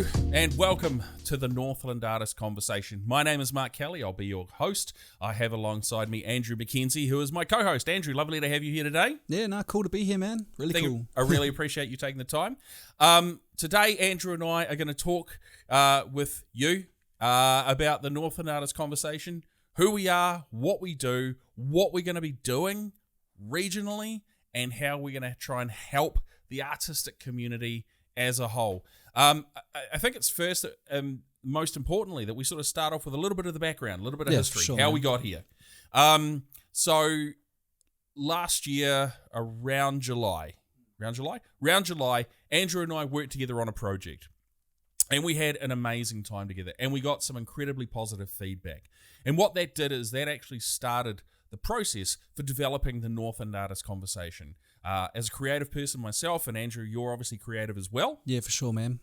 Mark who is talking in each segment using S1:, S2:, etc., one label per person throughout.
S1: Hello and welcome to the Northland Artist Conversation. My name is Mark Kelly. I'll be your host. I have alongside me Andrew McKenzie, who is my co-host. Andrew, lovely to have you here today.
S2: Yeah, cool to be here, man. Really cool.
S1: I really appreciate you taking the time. Today, Andrew and I are going to talk with you about the Northland Artist Conversation, who we are, what we do, what we're going to be doing regionally, and how we're going to try and help the artistic community as a whole. I think it's first, most importantly, that we sort of start off with a little bit of the background, a little bit of history,
S2: sure,
S1: how
S2: man.
S1: we got here. So last year, around July, Andrew and I worked together on a project. And we had an amazing time together. And we got some incredibly positive feedback. And what that did is that actually started the process for developing the Northland Artist Conversation. As a creative person myself, and Andrew, you're obviously creative as well.
S2: Yeah, for sure, man.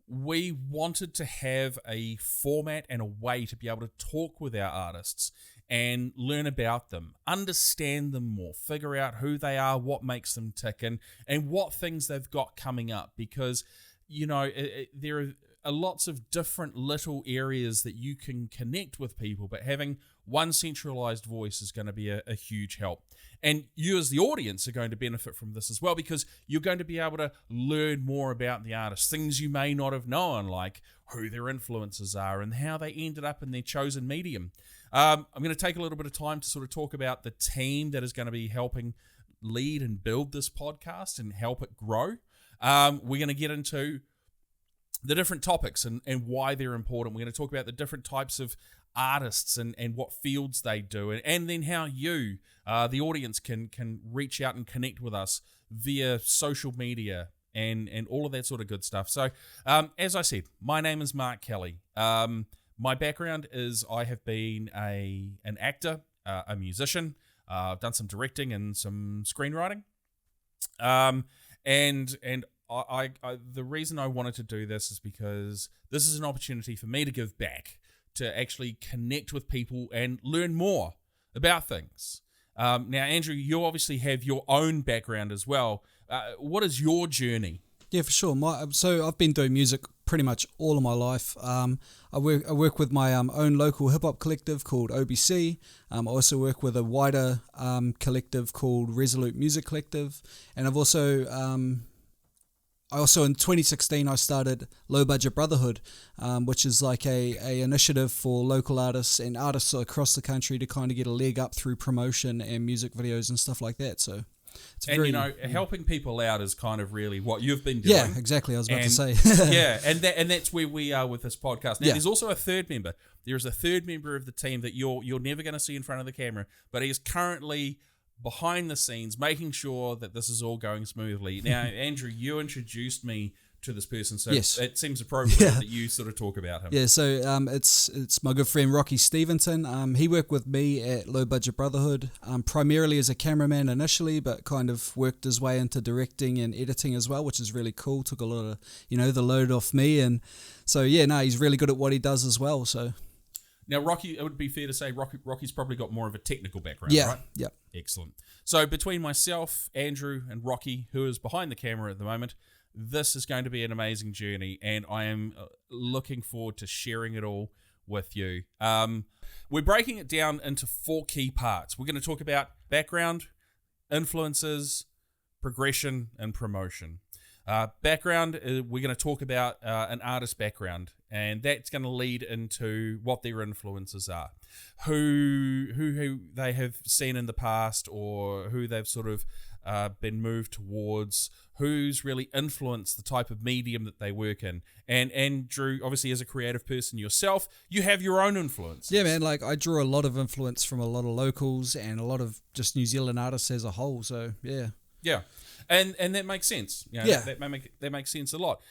S1: We wanted to have a format and a way to be able to talk with our artists and learn about them, understand them more, figure out who they are, what makes them tick, and what things they've got coming up. Because, you know, there are lots of different little areas that you can connect with people, but having one centralized voice is going to be a huge help. And you as the audience are going to benefit from this as well, because you're going to be able to learn more about the artists, things you may not have known, like who their influences are and how they ended up in their chosen medium. I'm going to take a little bit of time to sort of talk about the team that is going to be helping lead and build this podcast and help it grow. We're going to get into the different topics and why they're important. We're going to talk about the different types of artists and what fields they do, and then how you, the audience, can reach out and connect with us via social media and all of that sort of good stuff. So, as I said, my name is Mark Kelly. My background is I have been an actor, a musician. I've done some directing and some screenwriting. And I the reason I wanted to do this is because this is an opportunity for me to give back, to actually connect with people and learn more about things. Now, Andrew, you obviously have your own background as well. What is your journey?
S2: Yeah, for sure. So I've been doing music pretty much all of my life. I work with my own local hip hop collective called OBC. I also work with a wider collective called Resolute Music Collective, and I've also in 2016 I started Low Budget Brotherhood, which is like a initiative for local artists and artists across the country to kind of get a leg up through promotion and music videos and stuff like that. So it's
S1: helping people out is kind of really what you've been doing.
S2: Yeah, exactly. I was about to say.
S1: Yeah, and that's where we are with this podcast. Now,
S2: Yeah.
S1: There's also a third member. There is a third member of the team that you're never going to see in front of the camera, but he is currently behind the scenes, making sure that this is all going smoothly. Now, Andrew, you introduced me to this person, so
S2: Yes.
S1: it seems appropriate that you sort of talk about him.
S2: Yeah, so it's my good friend Rocky Stevenson. He worked with me at Low Budget Brotherhood, primarily as a cameraman initially, but kind of worked his way into directing and editing as well, which is really cool. Took a lot of, the load off me, and so he's really good at what he does as well. So.
S1: Now, Rocky, it would be fair to say Rocky's probably got more of a technical background, right?
S2: Yeah.
S1: Excellent. So between myself, Andrew, and Rocky, who is behind the camera at the moment, this is going to be an amazing journey, and I am looking forward to sharing it all with you. We're breaking it down into 4 key parts. We're going to talk about background, influences, progression, and promotion. Background, we're going to talk about an artist's background, and that's going to lead into what their influences are, who they have seen in the past, or who they've sort of been moved towards, who's really influenced the type of medium that they work in. And Andrew, obviously as a creative person yourself, you have your own influence.
S2: Yeah, man, like I drew a lot of influence from a lot of locals and a lot of just New Zealand artists as a whole, so yeah.
S1: Yeah. And that makes sense.
S2: Yeah.
S1: That makes sense a lot.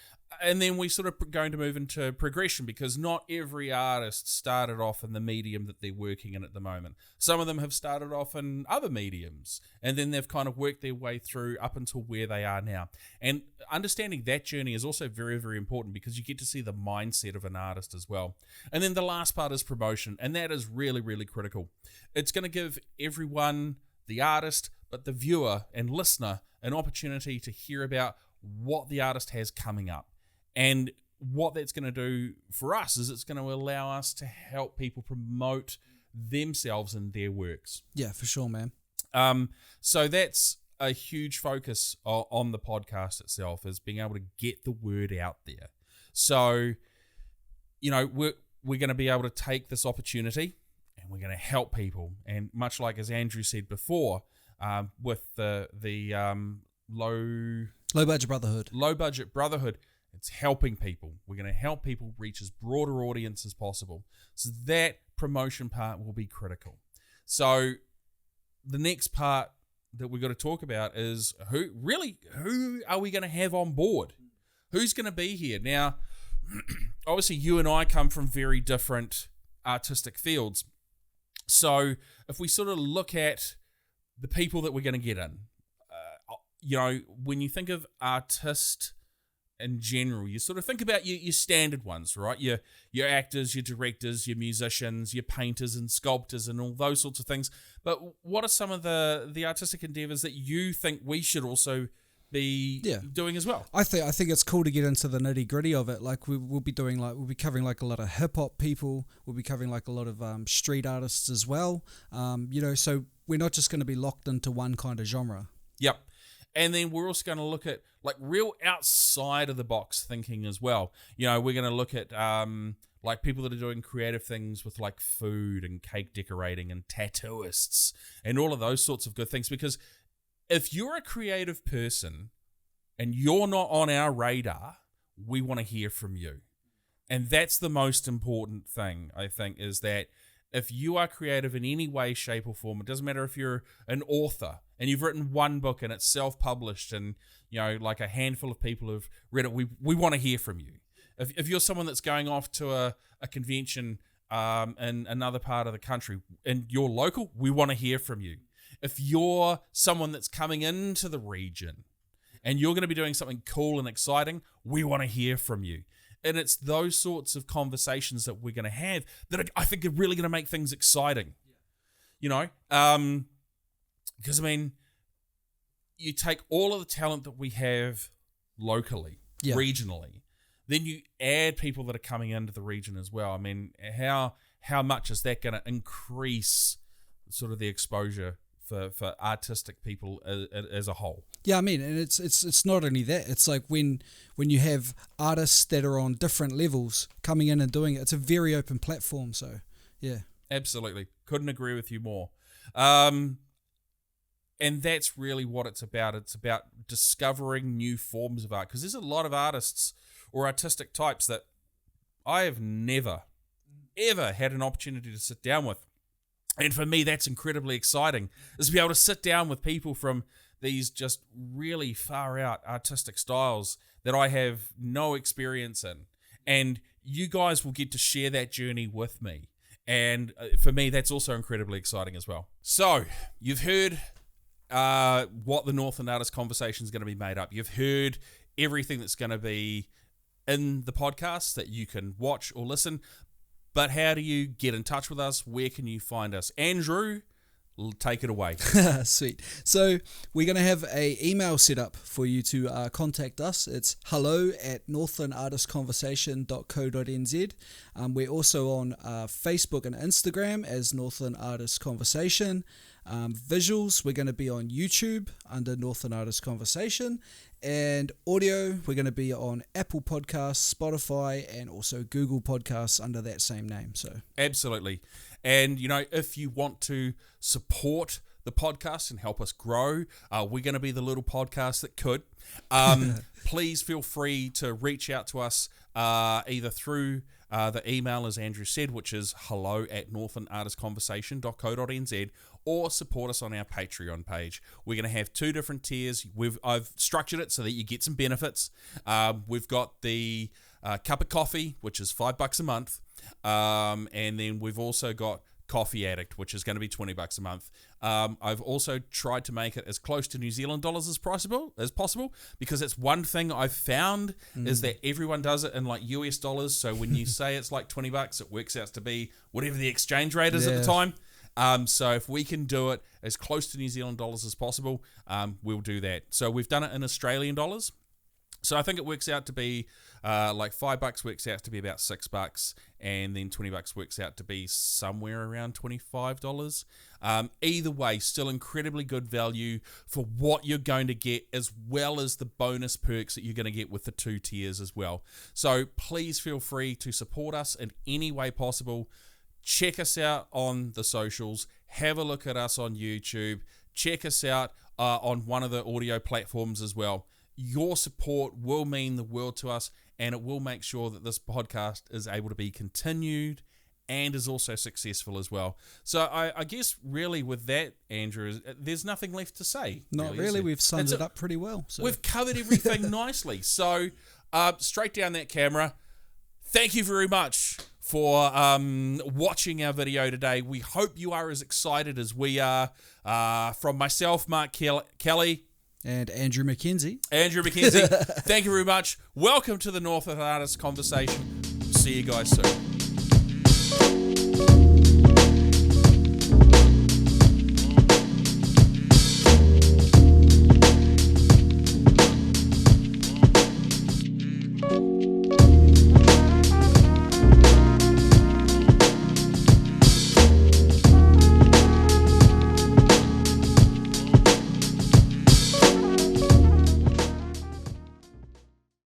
S1: And then we sort of going to move into progression, because not every artist started off in the medium that they're working in at the moment. Some of them have started off in other mediums, and then they've kind of worked their way through up until where they are now. And understanding that journey is also very, very important, because you get to see the mindset of an artist as well. And then the last part is promotion, and that is really, really critical. It's going to give everyone, the artist, but the viewer and listener, an opportunity to hear about what the artist has coming up. And what that's going to do for us is it's going to allow us to help people promote themselves and their works.
S2: Yeah, for sure, man.
S1: So that's a huge focus on the podcast itself, is being able to get the word out there. So, we're going to be able to take this opportunity and we're going to help people. And much like as Andrew said before, with the low budget brotherhood, it's helping people. We're going to help people reach as broader audience as possible. So that promotion part will be critical. So the next part that we've got to talk about is who are we going to have on board? Who's going to be here? Now, obviously you and I come from very different artistic fields. So if we sort of look at the people that we're going to get in, when you think of artist in general, you sort of think about your standard ones, right? Your actors, your directors, your musicians, your painters and sculptors and all those sorts of things. But what are some of the artistic endeavors that you think we should also be doing as well?
S2: I think it's cool to get into the nitty gritty of it. Like we'll be covering like a lot of hip hop people. We'll be covering like a lot of street artists as well. So we're not just going to be locked into one kind of genre.
S1: Yep. And then we're also going to look at like real outside of the box thinking as well. We're going to look at like people that are doing creative things with like food and cake decorating and tattooists and all of those sorts of good things. Because if you're a creative person and you're not on our radar, we want to hear from you. And that's the most important thing, I think, is that if you are creative in any way, shape, or form, it doesn't matter if you're an author and you've written one book and it's self-published and, like a handful of people have read it, we want to hear from you. If you're someone that's going off to a convention in another part of the country and you're local, we want to hear from you. If you're someone that's coming into the region and you're going to be doing something cool and exciting, we want to hear from you. And it's those sorts of conversations that we're going to have that I think are really going to make things exciting. Because, you take all of the talent that we have locally, regionally, then you add people that are coming into the region as well. How much is that going to increase sort of the exposure for artistic people as a whole?
S2: Yeah, and it's not only that. It's like when you have artists that are on different levels coming in and doing it, it's a very open platform. So, yeah.
S1: Absolutely. Couldn't agree with you more. And that's really what it's about. It's about discovering new forms of art, because there's a lot of artists or artistic types that I have never, ever had an opportunity to sit down with. And for me, that's incredibly exciting, is to be able to sit down with people from these just really far out artistic styles that I have no experience in. And you guys will get to share that journey with me. And for me, that's also incredibly exciting as well. So you've heard what the Northland Artist Conversation is going to be made up. You've heard everything that's going to be in the podcast that you can watch or listen. But how do you get in touch with us? Where can you find us? Andrew, take it away.
S2: Sweet. So we're going to have an email set up for you to contact us. It's hello@northlandartistconversation.co.nz. We're also on Facebook and Instagram as Northland Artist Conversation. Visuals, we're going to be on YouTube under Northland Artist Conversation. And audio, we're going to be on Apple Podcasts, Spotify, and also Google Podcasts under that same name. So
S1: absolutely. And, if you want to support the podcast and help us grow, we're going to be the little podcast that could. Please feel free to reach out to us either through the email, as Andrew said, which is hello@northlandartistconversation.co.nz, or support us on our Patreon page. We're going to have two different tiers. I've structured it so that you get some benefits. We've got the cup of coffee, which is $5 a month. And then we've also got Coffee Addict, which is going to be $20 a month. I've also tried to make it as close to New Zealand dollars as possible, because it's one thing I've found is that everyone does it in like US dollars. So when you say it's like $20, it works out to be whatever the exchange rate is at the time. So if we can do it as close to New Zealand dollars as possible, we'll do that. So we've done it in Australian dollars. So I think it works out to be like $5 works out to be about $6, and then $20 works out to be somewhere around $25. Either way, still incredibly good value for what you're going to get, as well as the bonus perks that you're going to get with the 2 tiers as well. So please feel free to support us in any way possible. Check us out on the socials. Have a look at us on YouTube. Check us out on one of the audio platforms as well. Your support will mean the world to us, and it will make sure that this podcast is able to be continued and is also successful as well. So I guess really with that, Andrew, there's nothing left to say.
S2: Not really. We've summed it up pretty well. So.
S1: We've covered everything nicely. So straight down that camera, thank you very much for watching our video today. We hope you are as excited as we are. From myself, Mark Kelly,
S2: and Andrew McKenzie.
S1: Thank you very much. Welcome to the North of Artists Conversation. See you guys soon.